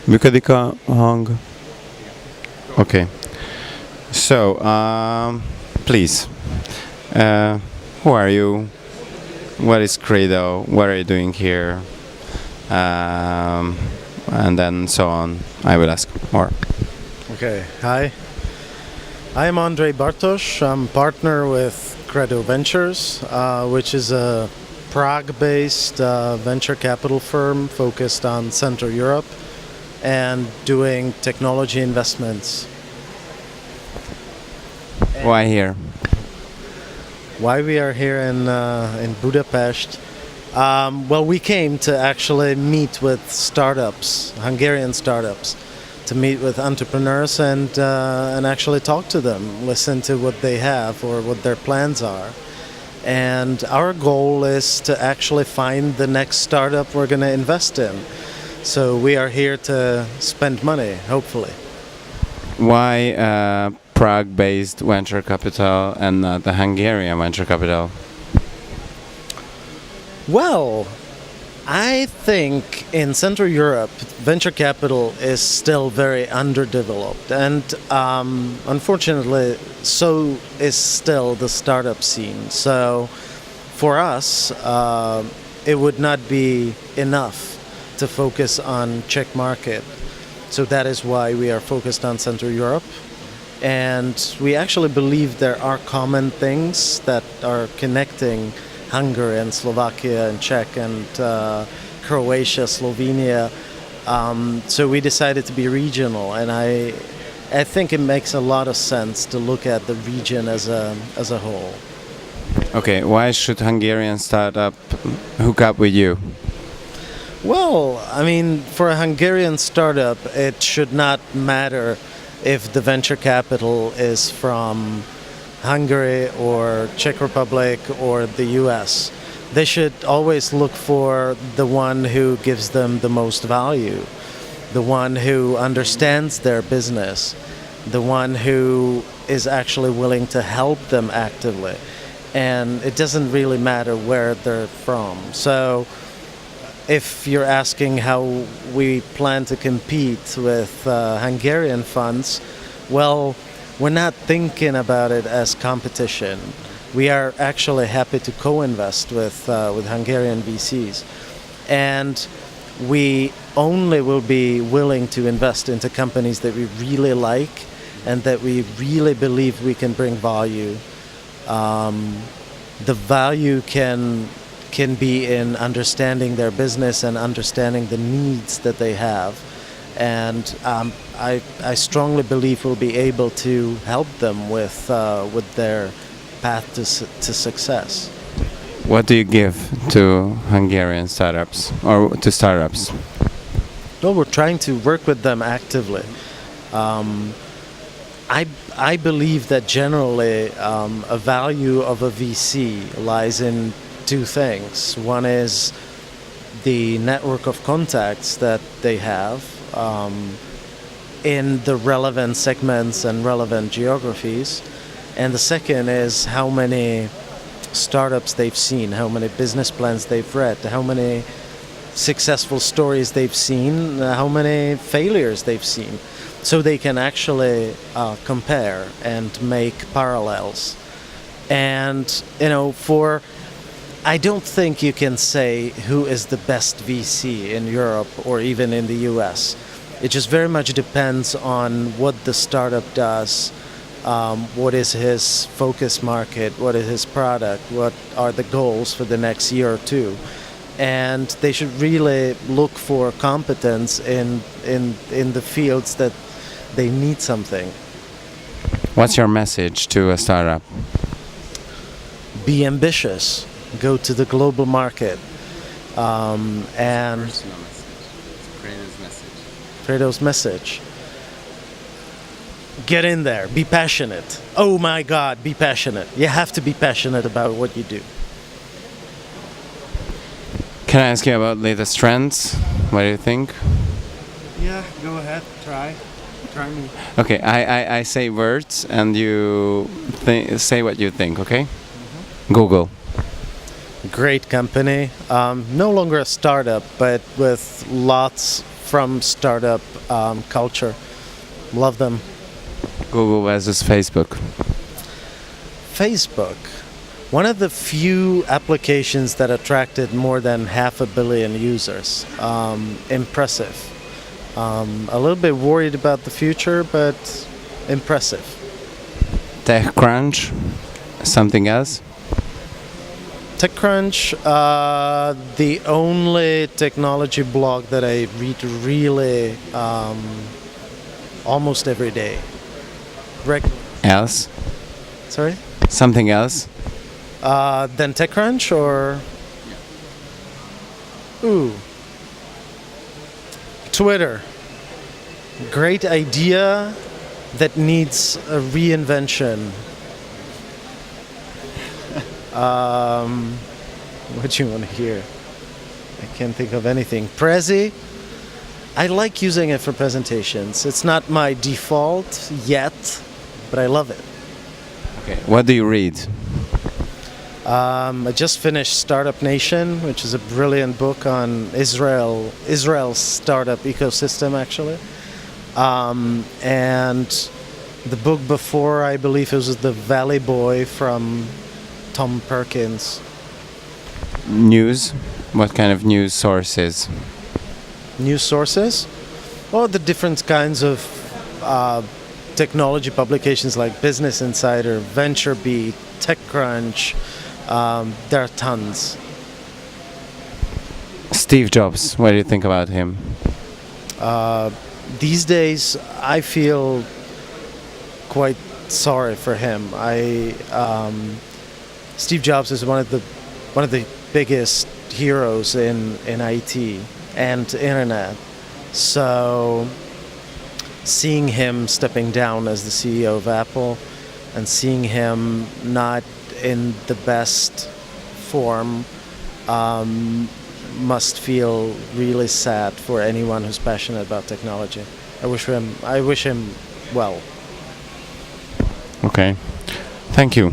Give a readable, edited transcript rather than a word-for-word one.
Működik a hang? Okay. So, please, who are you? What is Credo? What are you doing here? And then so on. I will ask more. Okay, hi. I'm Ondrej Bartosz. I'm partner with Credo Ventures, which is a Prague-based venture capital firm focused on Central Europe and doing technology investments. Why here? Why we are here in Budapest? Well, we came to actually meet with startups, Hungarian startups, to meet with entrepreneurs and actually talk to them, listen to what they have or what their plans are. And our goal is to actually find the next startup we're going to invest in. So we are here to spend money, hopefully. Why Prague-based venture capital and not the Hungarian venture capital? Well, I think in Central Europe, venture capital is still very underdeveloped, and unfortunately, so is still the startup scene. So, for us, it would not be enough to focus on Czech market. So that is why we are focused on Central Europe, and we actually believe there are common things that are connecting Hungary and Slovakia and Czech and Croatia, Slovenia. So we decided to be regional, and I think it makes a lot of sense to look at the region as a whole. Okay, why should Hungarian startup hook up with you? Well, I mean, for a Hungarian startup, it should not matter if the venture capital is from Hungary or Czech Republic or the US. They should always look for the one who gives them the most value, the one who understands their business, the one who is actually willing to help them actively. And it doesn't really matter where they're from. So if you're asking how we plan to compete with Hungarian funds, well, we're not thinking about it as competition. We are actually happy to co-invest with Hungarian VCs, and we only will be willing to invest into companies that we really like and that we really believe we can bring value. The value can be in understanding their business and understanding the needs that they have. And I strongly believe we'll be able to help them with their path to success. What do you give to Hungarian startups or to startups? Well, we're trying to work with them actively. I believe that generally a value of a VC lies in two things. One is the network of contacts that they have in the relevant segments and relevant geographies. And the second is how many startups they've seen, how many business plans they've read, how many successful stories they've seen, how many failures they've seen. So they can actually compare and make parallels. And, I don't think you can say who is the best VC in Europe or even in the US. It just very much depends on what the startup does, what is his focus market, what is his product, what are the goals for the next year or two. And they should really look for competence in the fields that they need something. What's your message to a startup? Be ambitious. Go to the global market. And Personal message. Credo's message. Get in there. Be passionate. Oh my God, be passionate. You have to be passionate about what you do. Can I ask you about latest trends? What do you think? Yeah, go ahead. Try me. Okay, I say words and you say what you think, okay? Google. great company. No longer a startup, but with lots from startup culture. Love them. Google versus Facebook. Facebook, one of the few applications that attracted more than 500 million users. Impressive. A little bit worried about the future, but impressive. TechCrunch. Something else? TechCrunch, the only technology blog that I read really almost every day. Else? Sorry? Something else? Then TechCrunch or? Ooh. Twitter. Great idea that needs a reinvention. What do you want to hear? I can't think of anything. Prezi. I like using it for presentations. It's not my default yet, but I love it. Okay. What do you read? I just finished Startup Nation, which is a brilliant book on Israel's startup ecosystem, actually. And the book before, I believe it was The Valley Boy from Tom Perkins. News? What kind of news sources? News sources? Well, the different kinds of technology publications like Business Insider, VentureBeat, TechCrunch. There are tons. Steve Jobs. What do you think about him? These days, I feel quite sorry for him. Steve Jobs is one of the biggest heroes in IT and internet. So seeing him stepping down as the CEO of Apple and seeing him not in the best form must feel really sad for anyone who's passionate about technology. I wish him well. Okay. Thank you.